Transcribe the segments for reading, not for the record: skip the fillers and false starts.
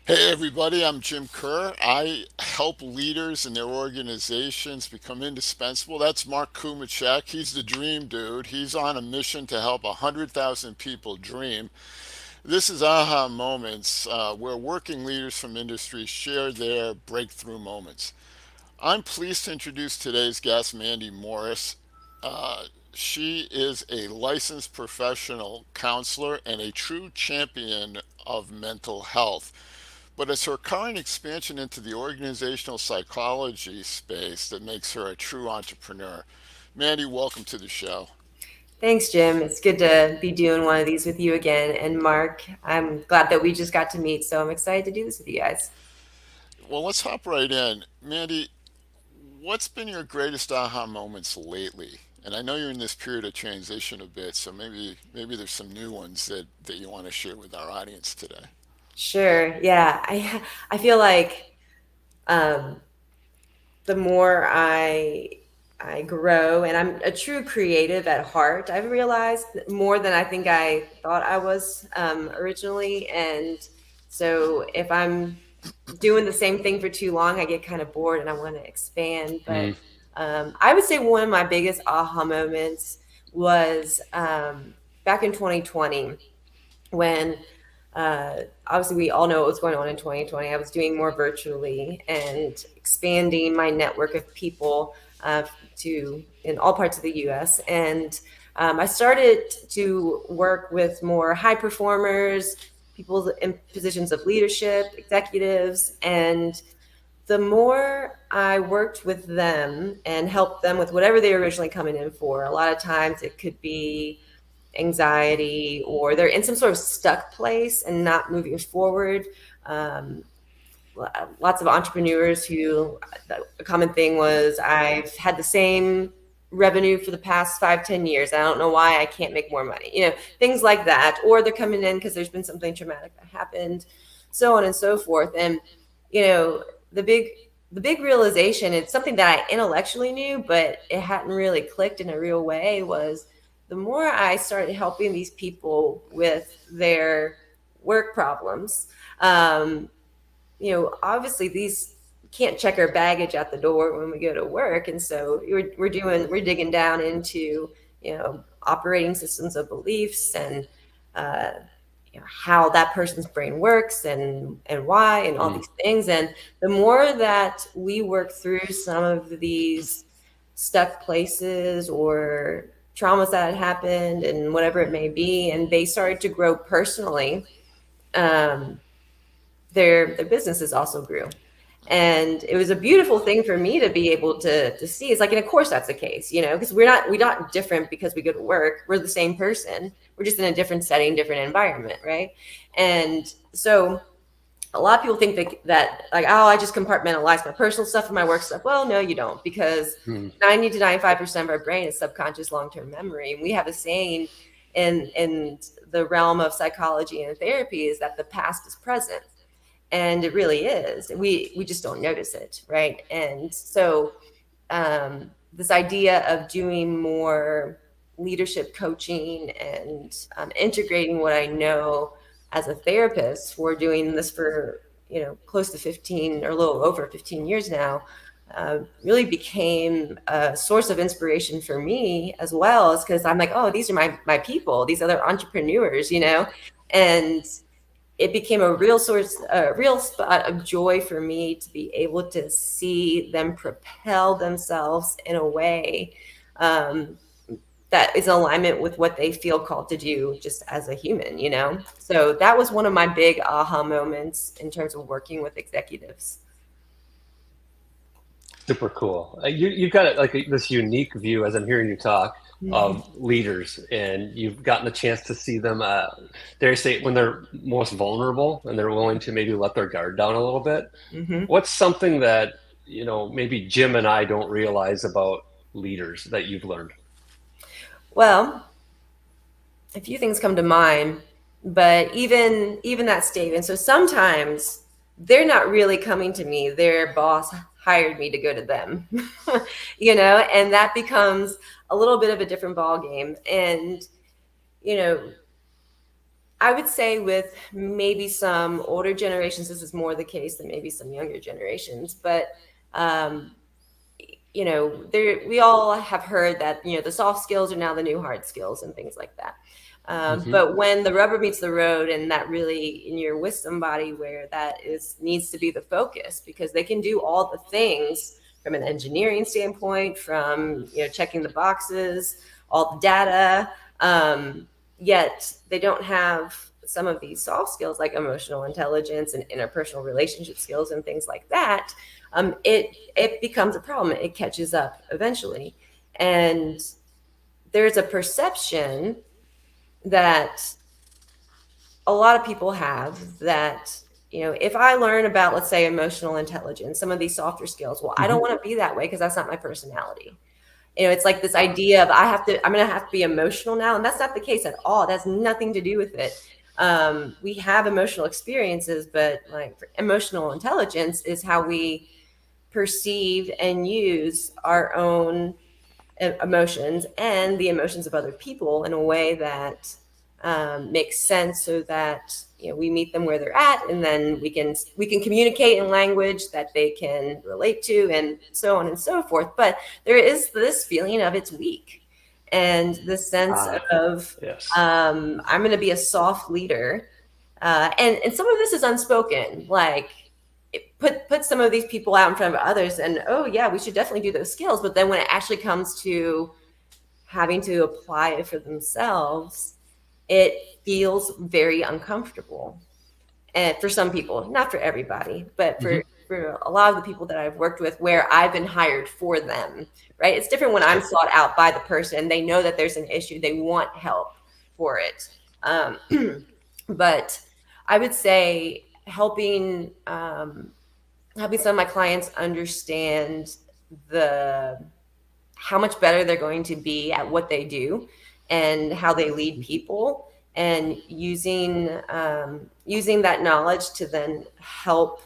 Hey everybody, I'm Jim Kerr. I help leaders and their organizations become indispensable. That's Mark Cumicek. He's the dream dude. He's on a mission to help 100,000 people dream. This is Aha Moments, where working leaders from industry share their breakthrough moments. I'm pleased to introduce today's guest, Mandy Morris. She is a licensed professional counselor and a true champion of mental health. But it's her current expansion into the organizational psychology space that makes her a true entrepreneur. Mandy, welcome to the show. Thanks, Jim. It's good to be doing one of these with you again. And Mark, I'm glad that we just got to meet. So I'm excited to do this with you guys. Well, let's hop right in. Mandy, what's been your greatest aha moments lately? And I know you're in this period of transition a bit, so maybe there's some new ones that you want to share with our audience today. Sure. Yeah. I feel like um, the more I grow, and I'm a true creative at heart, I've realized more than I think I thought I was originally. And so if I'm doing the same thing for too long, I get kind of bored and I want to expand. But Mm. I would say one of my biggest aha moments was back in 2020 when obviously we all know what was going on in 2020. I was doing more virtually and expanding my network of people to in all parts of the US. And I started to work with more high performers, people in positions of leadership, executives, and the more I worked with them and helped them with whatever they were originally coming in for, a lot of times it could be anxiety or they're in some sort of stuck place and not moving forward. Um, Lots of entrepreneurs who, a common thing was, I've had the same revenue for the past 5, 10 years. I don't know why I can't make more money, things like that. Or they're coming in because there's been something traumatic that happened, so on and so forth. And, you know, the big, the big realization, it's something that I intellectually knew, but it hadn't really clicked in a real way, was the more I started helping these people with their work problems, um, obviously these can't check our baggage at the door when we go to work. And so we're digging down into, operating systems of beliefs and, uh, how that person's brain works and why and all Mm. these things. And the more that we work through some of these stuck places or traumas that had happened and whatever it may be, and they started to grow personally, um, their businesses also grew. And it was a beautiful thing for me to be able to see. It's like, and of course that's the case, because we're not different because we go to work. We're the same person. We're just in a different setting, different environment, right? And so a lot of people think that like, oh, I just compartmentalize my personal stuff and my work stuff. Well, no, you don't, because Mm. 90 to 95% of our brain is subconscious long-term memory. And we have a saying in the realm of psychology and therapy, is that the past is present, and it really is. We just don't notice it, right? And so this idea of doing more leadership coaching and integrating what I know as a therapist, for doing this for close to 15 or a little over 15 years now, really became a source of inspiration for me, as well as because I'm like, oh, these are my people, these other entrepreneurs, and it became a real spot of joy for me to be able to see them propel themselves in a way um, that is in alignment with what they feel called to do just as a human. So that was one of my big aha moments in terms of working with executives. Super cool. You've got like this unique view as I'm hearing you talk of leaders, and you've gotten the chance to see them, dare I say, when they're most vulnerable and they're willing to maybe let their guard down a little bit. Mm-hmm. What's something that, maybe Jim and I don't realize about leaders that you've learned? Well, a few things come to mind, but even that statement. So sometimes they're not really coming to me. Their boss hired me to go to them, and that becomes a little bit of a different ball game. And you know, I would say with maybe some older generations, this is more the case than maybe some younger generations, but we all have heard that, the soft skills are now the new hard skills and things like that. But when the rubber meets the road and that really in your with somebody where that needs to be the focus, because they can do all the things from an engineering standpoint, from, checking the boxes, all the data, yet they don't have some of these soft skills like emotional intelligence and interpersonal relationship skills and things like that. It becomes a problem. It catches up eventually. And there's a perception that a lot of people have that, if I learn about, let's say, emotional intelligence, some of these softer skills, well, I don't want to be that way because that's not my personality. It's like this idea of I'm going to have to be emotional now. And that's not the case at all. It has nothing to do with it. We have emotional experiences, but like emotional intelligence is how we perceive and use our own emotions and the emotions of other people in a way that makes sense, so that we meet them where they're at, and then we can communicate in language that they can relate to, and so on and so forth. But there is this feeling of it's weak, and the sense of yes. I'm going to be a soft leader, and some of this is unspoken, like put some of these people out in front of others and, oh yeah, we should definitely do those skills. But then when it actually comes to having to apply it for themselves, it feels very uncomfortable. And for some people, not for everybody, but for a lot of the people that I've worked with where I've been hired for them, right? It's different when I'm sought out by the person. They know that there's an issue. They want help for it. But I would say helping some of my clients understand how much better they're going to be at what they do and how they lead people, and using that knowledge to then help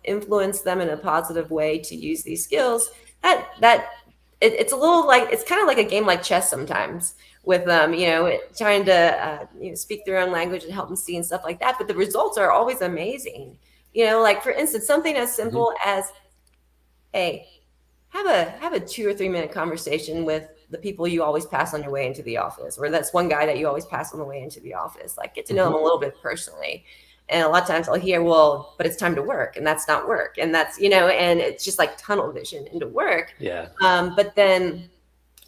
influence them in a positive way to use these skills. It's a little like, it's kind of like a game like chess sometimes with them, trying to speak their own language and help them see and stuff like that. But the results are always amazing. Like for instance, something as simple as, hey, have a 2 or 3 minute conversation with the people you always pass on your way into the office, or that's one guy that you always pass on the way into the office. Like, get to know them a little bit personally. And a lot of times I'll hear, well, but it's time to work, and that's not work. And that's, and it's just like tunnel vision into work. Yeah. But then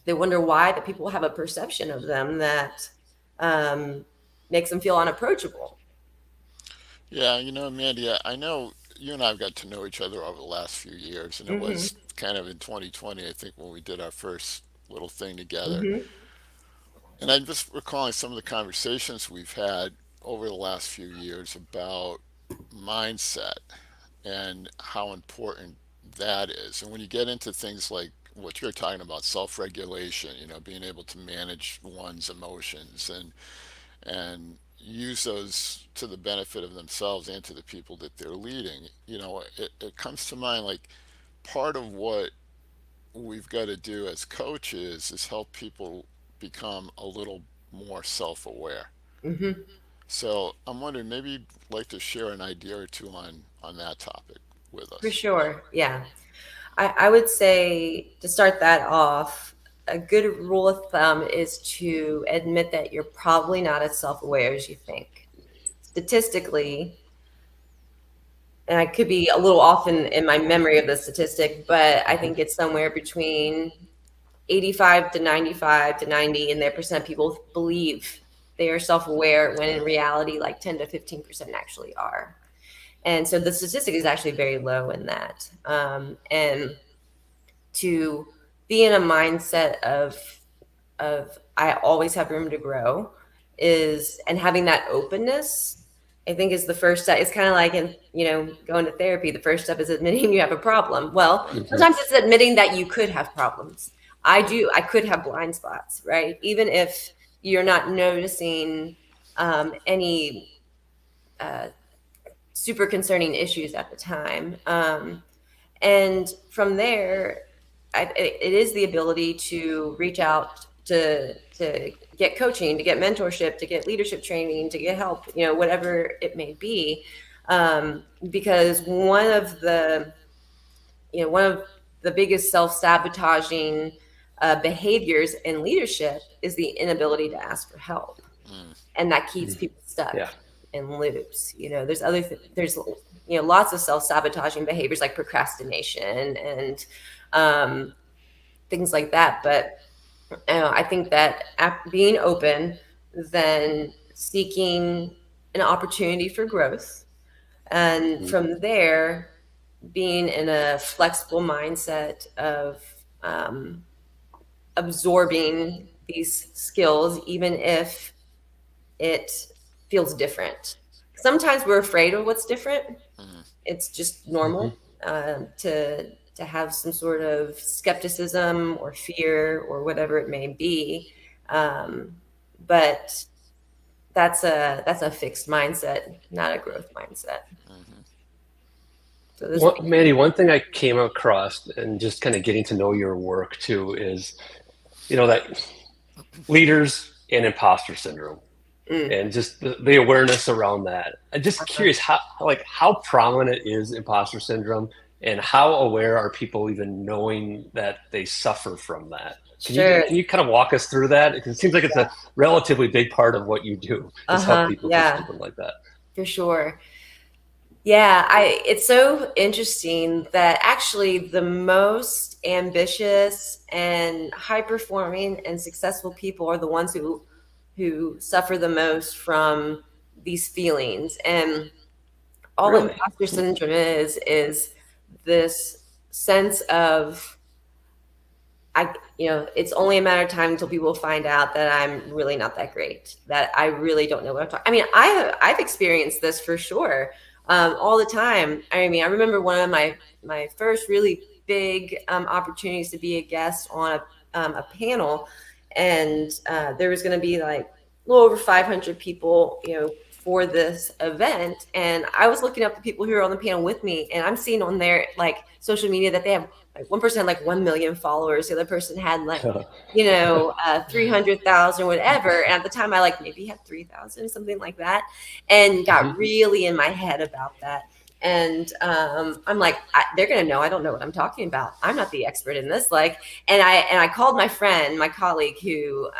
they wonder why the people have a perception of them that makes them feel unapproachable. Yeah, Mandy, I know you and I have got to know each other over the last few years, and it was kind of in 2020, I think, when we did our first little thing together. And I'm just recalling some of the conversations we've had over the last few years about mindset and how important that is. And when you get into things like what you're talking about, self-regulation, being able to manage one's emotions and use those to the benefit of themselves and to the people that they're leading, it comes to mind like part of what we've got to do as coaches is help people become a little more self-aware. So I'm wondering, maybe you'd like to share an idea or two on that topic with us. For sure. Yeah. I would say, to start that off, a good rule of thumb is to admit that you're probably not as self-aware as you think. Statistically, and I could be a little off in my memory of the statistic, but I think it's somewhere between 85 to 95 to 90 in their percent people believe they are self-aware, when in reality, like 10 to 15% actually are. And so the statistic is actually very low in that. And to be in a mindset of I always have room to grow and having that openness, I think, is the first step. It's kind of like going to therapy. The first step is admitting you have a problem. Well, sometimes it's admitting that you could have problems. I could have blind spots, right? Even if you're not noticing any super concerning issues at the time. And from there, it is the ability to reach out to to get coaching, to get mentorship, to get leadership training, to get help, whatever it may be. Because one of the biggest self-sabotaging behaviors in leadership is the inability to ask for help. And that keeps people stuck in loops. There's there's lots of self-sabotaging behaviors like procrastination and things like that. But I think that being open, then seeking an opportunity for growth, and from there, being in a flexible mindset of absorbing these skills, even if it feels different. Sometimes we're afraid of what's different. It's just normal to have some sort of skepticism or fear or whatever it may be. But that's a fixed mindset, not a growth mindset. So Mandy, one thing I came across and just kind of getting to know your work too is, that leaders and imposter syndrome and just the awareness around that. I'm just curious how prominent is imposter syndrome, and how aware are people even knowing that they suffer from that? Can you kind of walk us through that? Because it seems like it's a relatively big part of what you do is help people with something like that. For sure. Yeah, it's so interesting that actually the most ambitious and high-performing and successful people are the ones who suffer the most from these feelings. And all imposter syndrome is this sense of, it's only a matter of time until people find out that I'm really not that great, that I really don't know what I'm talking. I mean, I've experienced this for sure. All the time. I mean, I remember one of my first really big opportunities to be a guest on a panel, and there was going to be like a little over 500 people, for this event. And I was looking up the people who were on the panel with me, and I'm seeing on their like social media that they have like one person had like 1 million followers, the other person had like 300,000 whatever, and at the time I like maybe had 3,000, something like that, and got really in my head about that. And I'm like, they're gonna know I don't know what I'm talking about. I'm not the expert in this. Like, and I called my friend, my colleague who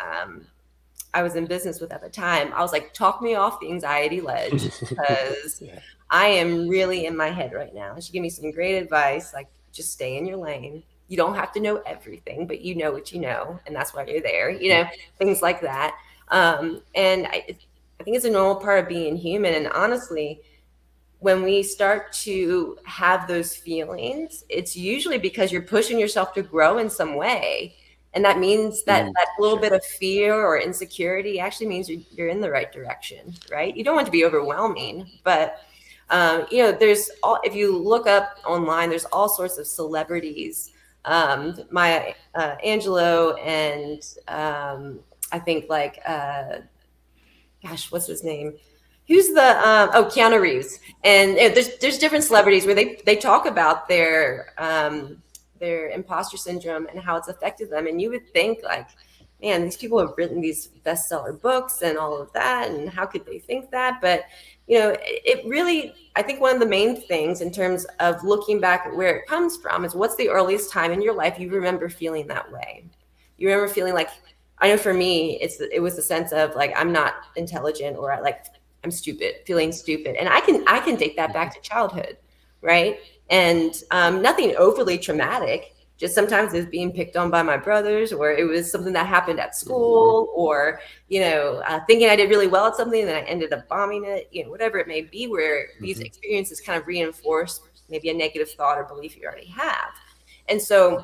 I was in business with at the time. I was like, talk me off the anxiety ledge, because I am really in my head right now. And she gave me some great advice, like, just stay in your lane. You don't have to know everything, but you know what you know, and that's why you're there, things like that. And I think it's a normal part of being human. And honestly, when we start to have those feelings, it's usually because you're pushing yourself to grow in some way. And that means that little bit of fear or insecurity actually means you're in the right direction, right? You don't want it to be overwhelming, but if you look up online, there's all sorts of celebrities. Maya Angelou and I think like, what's his name? Who's the Keanu Reeves. And there's different celebrities where they talk about their imposter syndrome and how it's affected them. And you would think like, man, these people have written these bestseller books and all of that, and how could they think that? But it really, I think one of the main things in terms of looking back at where it comes from is, what's the earliest time in your life you remember feeling that way? You remember feeling like, I know for me, it was the sense of like, I'm not intelligent, or I'm stupid, feeling stupid. And I can take that back to childhood, right? And nothing overly traumatic, just sometimes it was being picked on by my brothers, or it was something that happened at school, or, thinking I did really well at something and then I ended up bombing it, whatever it may be, where these experiences kind of reinforce maybe a negative thought or belief you already have. And so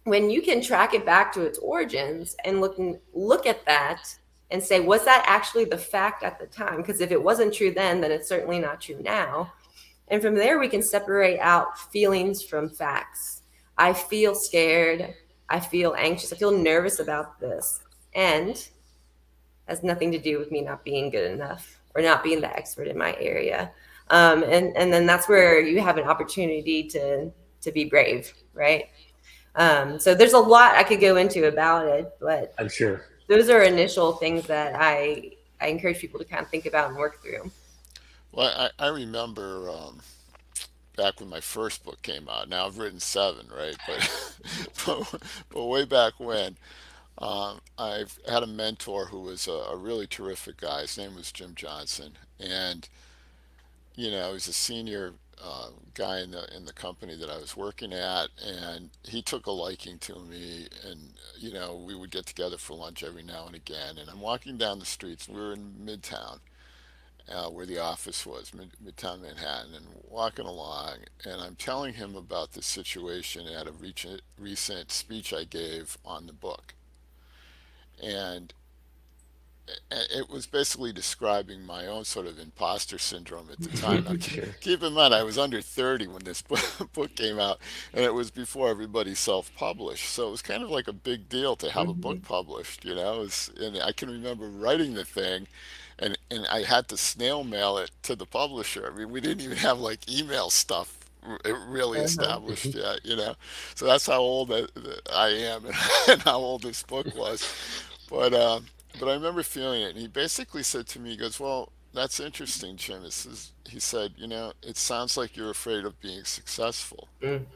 when you can track it back to its origins and look at that and say, was that actually the fact at the time? Because if it wasn't true then it's certainly not true now. And from there, we can separate out feelings from facts. I feel scared. I feel anxious. I feel nervous about this. And has nothing to do with me not being good enough or not being the expert in my area. And then that's where you have an opportunity to be brave, right? So there's a lot I could go into about it, but I'm sure. those are initial things that I encourage people to kind of think about and work through. Well, I remember back when my first book came out. Now I've written seven, right? But way back when, I've had a mentor who was a really terrific guy. His name was Jim Johnson, and he's a senior guy in the company that I was working at, and he took a liking to me, and we would get together for lunch every now and again. And I'm walking down the streets. We were in Midtown, where the office was, Midtown Manhattan, and walking along, and I'm telling him about the situation at a recent speech I gave on the book, and it was basically describing my own sort of imposter syndrome at the time. Now, Sure. keep in mind, I was under 30 when this book came out, and it was before everybody self-published. So it was kind of like a big deal to have a Hmm. book published, and I can remember writing the thing, and I had to snail mail it to the publisher. I mean, we didn't even have like email stuff really Uh-huh. established yet. So that's how old I am and how old this book was. But but I remember feeling it, and he basically said to me, he goes, "Well, that's interesting, Jim." He said, "It sounds like you're afraid of being successful." Mm.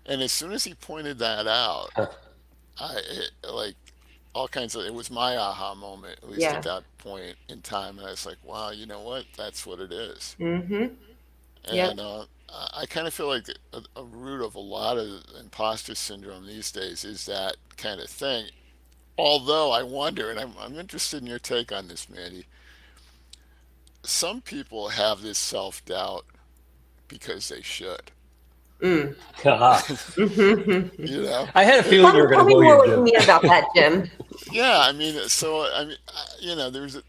And as soon as he pointed that out, Huh. like all kinds of, it was my aha moment, at least at Yeah. that point in time, and I was like, "Wow, you know what? That's what it is." Hmm. Yep. And I kind of feel like a root of a lot of imposter syndrome these days is that kind of thing. Although I wonder, and I'm interested in your take on this, Mandy. Some people have this self doubt because they should. Mm. Ah. Hmm. You know? I had a It- feeling you were going Tell to me go more here, what you Jim. mean about that, Jim. yeah, I mean,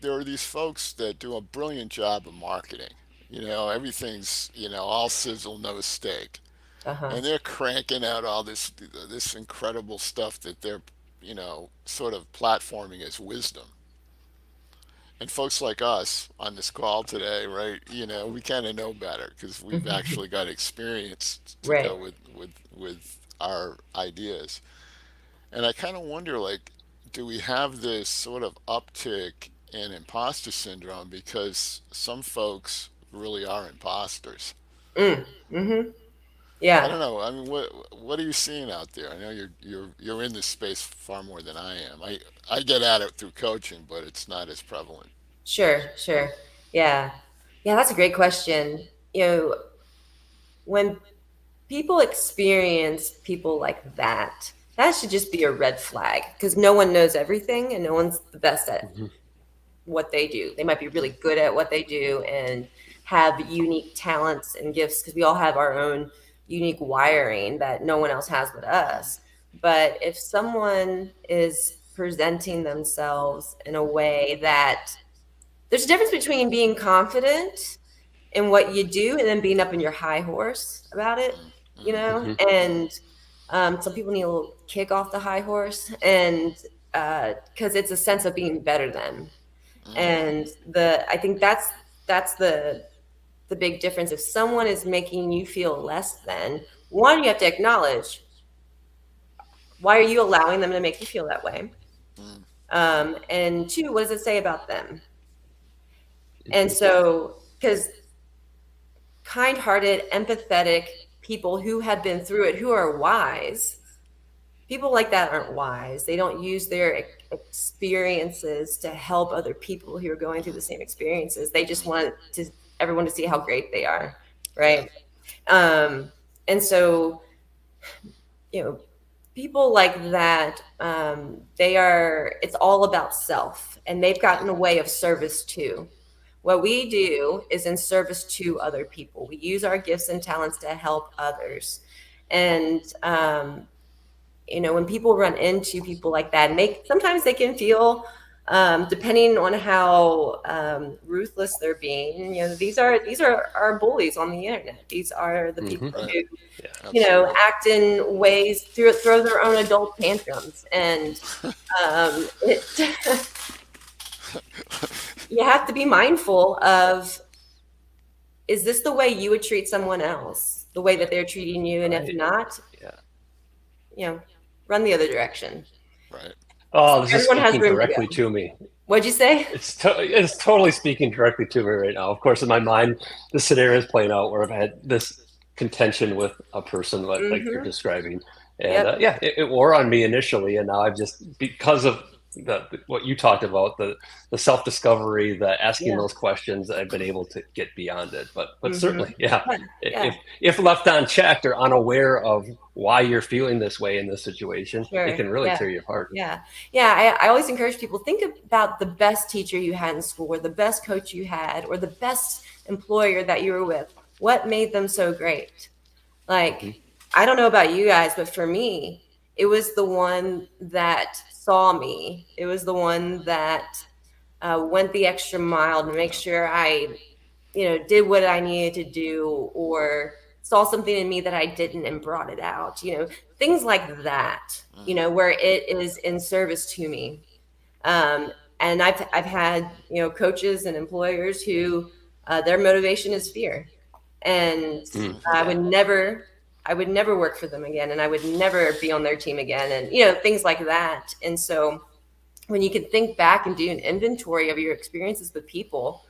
there are these folks that do a brilliant job of marketing. Everything's all sizzle, no steak, Uh-huh. and they're cranking out all this incredible stuff that they're sort of platforming as wisdom. And folks like us on this call today, right? We kind of know better because we've actually got experience to go Right. with our ideas. And I kind of wonder, like, do we have this sort of uptick in imposter syndrome because some folks really are imposters? Mm. Hmm. I Yeah. don't know. I mean, what are you seeing out there? I know you're in this space far more than I am. I get at it through coaching, but it's not as prevalent. Sure. Sure. Yeah. Yeah, that's a great question. When people experience people like that, that should just be a red flag because no one knows everything and no one's the best at Mhm. what they do. They might be really good at what they do and have unique talents and gifts because we all have our own unique wiring that no one else has but us. But if someone is presenting themselves in a way that there's a difference between being confident in what you do and then being up in your high horse about it, Mhm. and some people need a little kick off the high horse and because it's a sense of being better than. And I think that's the big difference. If someone is making you feel less than, one, you have to acknowledge why are you allowing them to make you feel that way, and two, what does it say about them? And so, because kind-hearted, empathetic people who have been through it, who are wise, people like that aren't wise. They don't use their experiences to help other people who are going through the same experiences. They just want everyone to see how great they are, Yeah. right? And so, you know, people like that, it's all about self, and they've gotten a way of service too. What we do is in service to other people. We use our gifts and talents to help others. And when people run into people like that, and sometimes they can feel, depending on how ruthless they're being. These are our bullies on the internet. These are the people Mhm. Right. who Yeah. Absolutely. act in ways throw their own adult tantrums, and it you have to be mindful of, is this the way you would treat someone else, the way that they're treating you? And if Right. not, Yeah. run the other direction. Right. Oh, this is Everyone has speaking room to directly go. to me. What'd you say? It's totally speaking directly to me right now. Of course, in my mind, the scenario is playing out where I've had this contention with a person like you're describing, and Yep. yeah, it wore on me initially, and now I've just because of what you talked about, the self discovery, the asking Yeah. those questions, I've been able to get beyond it. But certainly, yeah, Yeah. if left unchecked or unaware of why you're feeling this way in this situation, Sure. it can really Yeah. tear you apart. Yeah. Yeah. I always encourage people, think about the best teacher you had in school, or the best coach you had, or the best employer that you were with. What made them so great? Like, I don't know about you guys, but for me, it was the one that saw me. It was the one that went the extra mile to make sure I, did what I needed to do, or saw something in me that I didn't and brought it out. Things like that. Where it is in service to me. And I've had coaches and employers who their motivation is fear, and I would never work for them again, and I would never be on their team again, and things like that. And so when you can think back and do an inventory of your experiences with people,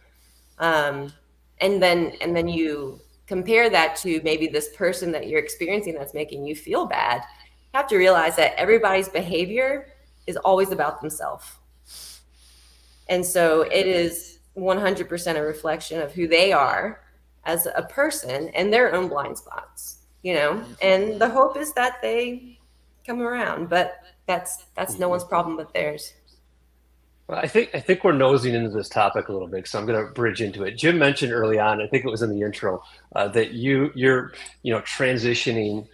and then you compare that to maybe this person that you're experiencing that's making you feel bad, you have to realize that everybody's behavior is always about themselves. And so it is 100% a reflection of who they are as a person and their own blind spots, and the hope is that they come around, but that's no one's problem but theirs. Well, I think we're nosing into this topic a little bit, so I'm going to bridge into it. Jim mentioned early on, I think it was in the intro, that you're transitioning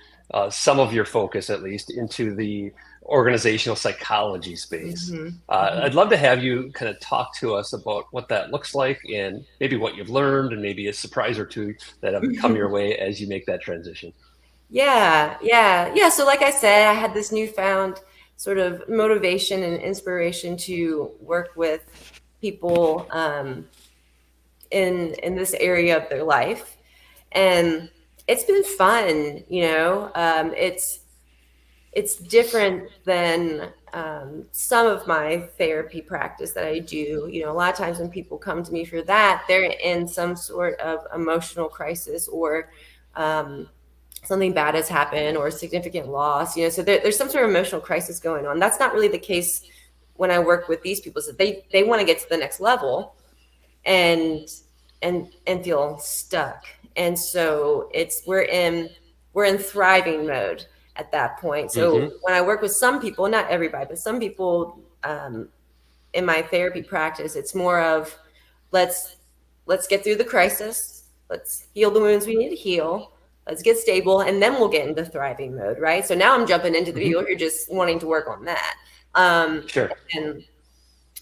some of your focus, at least, into the organizational psychology space. I'd love to have you kind of talk to us about what that looks like, and maybe what you've learned, and maybe a surprise or two that have come your way as you make that transition. Yeah. So like I said, I had this newfound sort of motivation and inspiration to work with people in this area of their life, and it's been fun. It's different than some of my therapy practice that I do. A lot of times when people come to me for that, they're in some sort of emotional crisis, or something bad has happened, or a significant loss. So there's some sort of emotional crisis going on. That's not really the case when I work with these people. So they want to get to the next level and feel stuck. And so we're in thriving mode at that point. So when I work with some people, not everybody, but some people in my therapy practice, it's more of let's get through the crisis. Let's heal the wounds we need to heal. Let's get stable, and then we'll get into thriving mode, right? So now I'm jumping into the people who are just wanting to work on that. Sure. And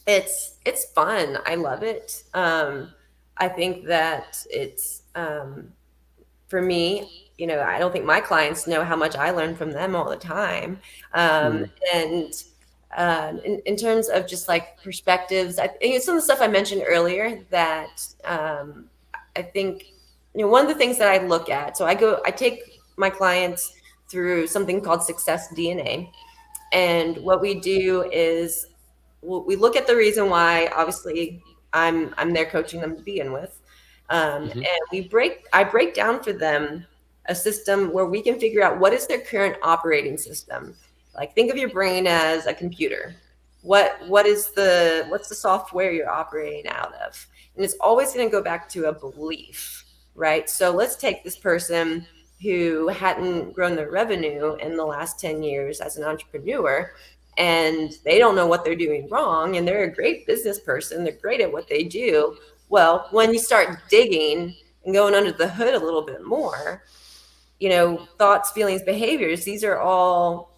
it's fun. I love it. I think that it's for me, I don't think my clients know how much I learn from them all the time. And in terms of just like perspectives, I think some of the stuff I mentioned earlier that I think, one of the things that I look at, so I take my clients through something called Success DNA. And what we do is we look at the reason why, obviously, I'm there coaching them to begin with. And I break down for them a system where we can figure out what is their current operating system. Like, think of your brain as a computer. What's the software you're operating out of? And it's always going to go back to a belief, right? So let's take this person who hadn't grown their revenue in the last 10 years as an entrepreneur, and they don't know what they're doing wrong, and they're a great business person. They're great at what they do. Well, when you start digging and going under the hood a little bit more, thoughts, feelings, behaviors, these are all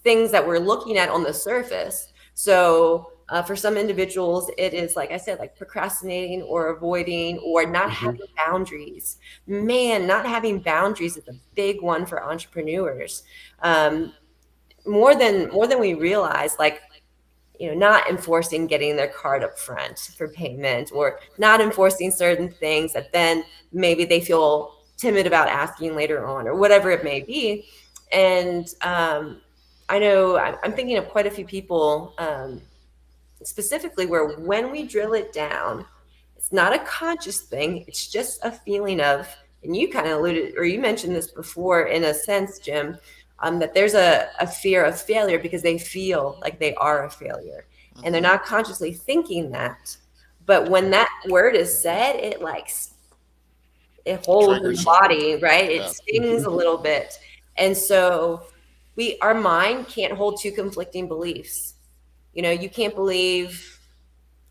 things that we're looking at on the surface. So for some individuals, it is, like I said, like procrastinating or avoiding or not having boundaries. Man, not having boundaries is a big one for entrepreneurs. More than we realize, like, not enforcing getting their card up front for payment, or not enforcing certain things that then maybe they feel timid about asking later on, or whatever it may be. And I know I'm thinking of quite a few people, specifically where when we drill it down, it's not a conscious thing. It's just a feeling of, and you kind of alluded, or you mentioned this before in a sense, Jim, that there's a fear of failure because they feel like they are a failure and they're not consciously thinking that. But when that word is said, it holds in the body, right? It stings a little bit. And so our mind can't hold two conflicting beliefs. You can't believe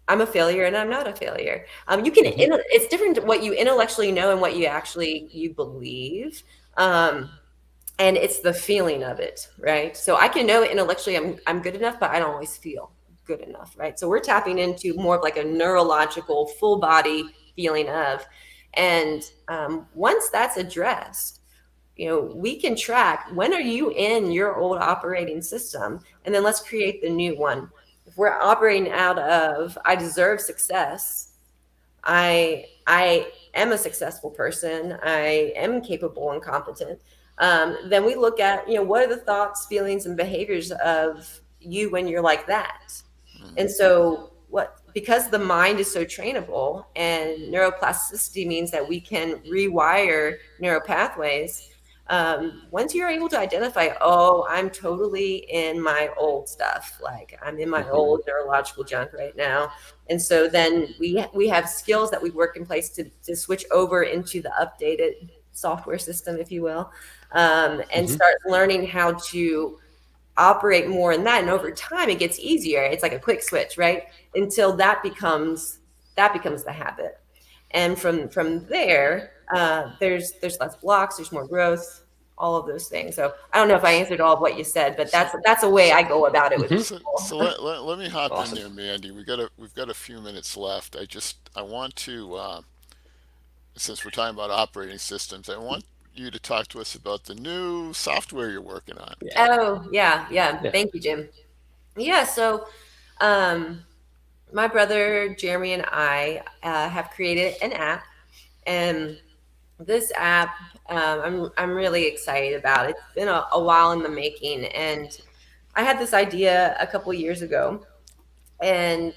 I'm a failure and I'm not a failure. You can, it's different what you intellectually know and what you believe. And it's the feeling of it, right? So I can know intellectually I'm good enough, but I don't always feel good enough, right? So we're tapping into more of like a neurological full body feeling of. And once that's addressed, we can track when are you in your old operating system, and then let's create the new one. If we're operating out of I deserve success, I am a successful person, I am capable and competent, then we look at what are the thoughts, feelings, and behaviors of you when you're like that. And so because the mind is so trainable, and neuroplasticity means that we can rewire neural pathways. Once you're able to identify, I'm totally in my old stuff, like I'm in my old neurological junk right now. And so then we have skills that we work in place to switch over into the updated software system, if you will, and start learning how to operate more in that. And over time it gets easier. It's like a quick switch, right? Until that becomes the habit. And from there, there's less blocks, there's more growth, all of those things. So I don't know if I answered all of what you said, but that's a way I go about it with people. So let me hop in there, Mandy. We've got a few minutes left. I want to, since we're talking about operating systems, I want you to talk to us about the new software you're working on. Oh, yeah. Thank you, Jim. Yeah, so my brother Jeremy and I have created an app, and this app I'm really excited about. It's been a while in the making, and I had this idea a couple years ago, and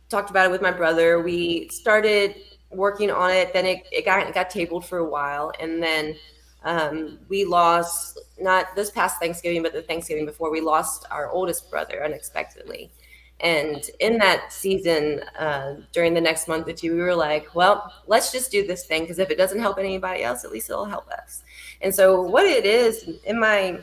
talked about it with my brother. We started working on it, then it got tabled for a while, and then we lost, not this past Thanksgiving, but the Thanksgiving before, we lost our oldest brother unexpectedly. And in that season, during the next month or two, we were like, well, let's just do this thing, because if it doesn't help anybody else, at least it'll help us. And so what it is, in my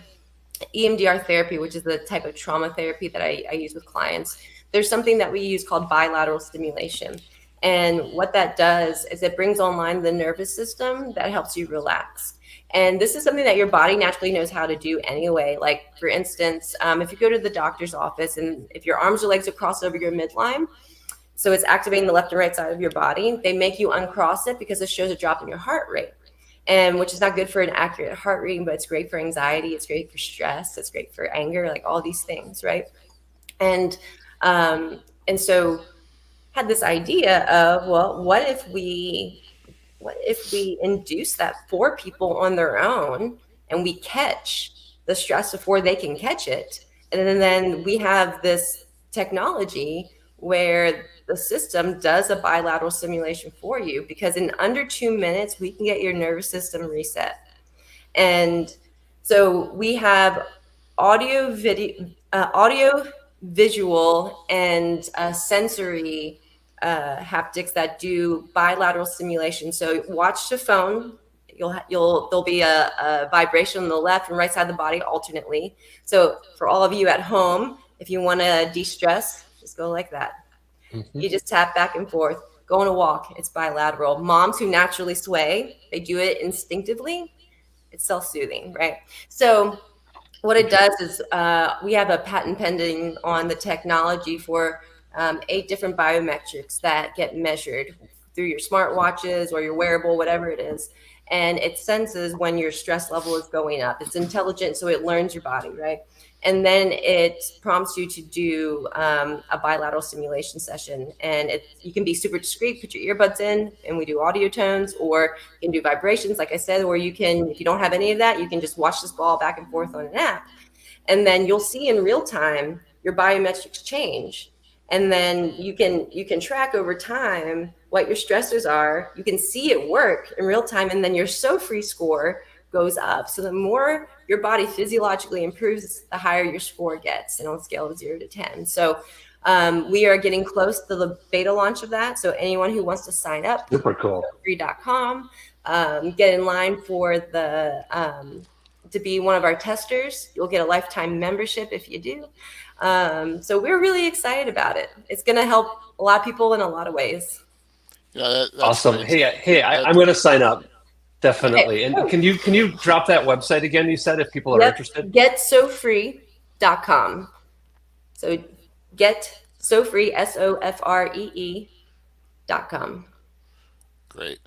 EMDR therapy, which is the type of trauma therapy that I use with clients, there's something that we use called bilateral stimulation. And what that does is it brings online the nervous system that helps you relax. And this is something that your body naturally knows how to do anyway. Like, for instance, if you go to the doctor's office and if your arms or legs are crossed over your midline, so it's activating the left and right side of your body, they make you uncross it because it shows a drop in your heart rate, and which is not good for an accurate heart reading, but it's great for anxiety, it's great for stress, it's great for anger, like all these things, right? And so had this idea of, well, what if we induce that for people on their own, and we catch the stress before they can catch it, and then we have this technology where the system does a bilateral stimulation for you, because in under 2 minutes we can get your nervous system reset. And so we have audio, visual, and sensory haptics that do bilateral stimulation. So watch the phone. There'll be a vibration on the left and right side of the body alternately. So for all of you at home, if you want to de-stress, just go like that. You just tap back and forth. Go on a walk. It's bilateral. Moms who naturally sway, they do it instinctively. It's self-soothing, right? So what it does is we have a patent pending on the technology for 8 different biometrics that get measured through your smartwatches or your wearable, whatever it is. And it senses when your stress level is going up. It's intelligent, so it learns your body, right? And then it prompts you to do a bilateral stimulation session. And you can be super discreet, put your earbuds in, and we do audio tones, or you can do vibrations, like I said, or you can, if you don't have any of that, you can just watch this ball back and forth on an app. and then you'll see in real time your biometrics change. And then you can track over time what your stressors are. You can see it work in real time, and then your So Free score goes up. So the more your body physiologically improves, the higher your score gets, and on a scale of 0 to 10. So we are getting close to the beta launch of that. So anyone who wants to sign up, Super cool. SoFree.com, get in line for the to be one of our testers. You'll get a lifetime membership if you do. So we're really excited about it. It's going to help a lot of people in a lot of ways. Yeah, that's awesome. great. Hey, I'm going to sign up. Definitely. Okay. And can you drop that website again? You said if people are interested. GetSoFree.com. So get SoFree, SoFree.com. Great.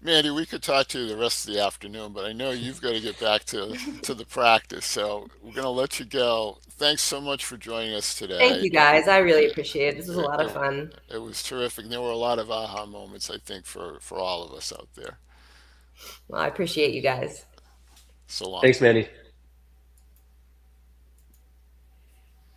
Mandy, we could talk to you the rest of the afternoon, but I know you've got to get back to the practice, so we're going to let you go. Thanks so much for joining us today. Thank you, guys. I really appreciate it. This was a lot of fun. It was terrific. There were a lot of aha moments, I think, for all of us out there. Well, I appreciate you guys. So long. Thanks, Mandy.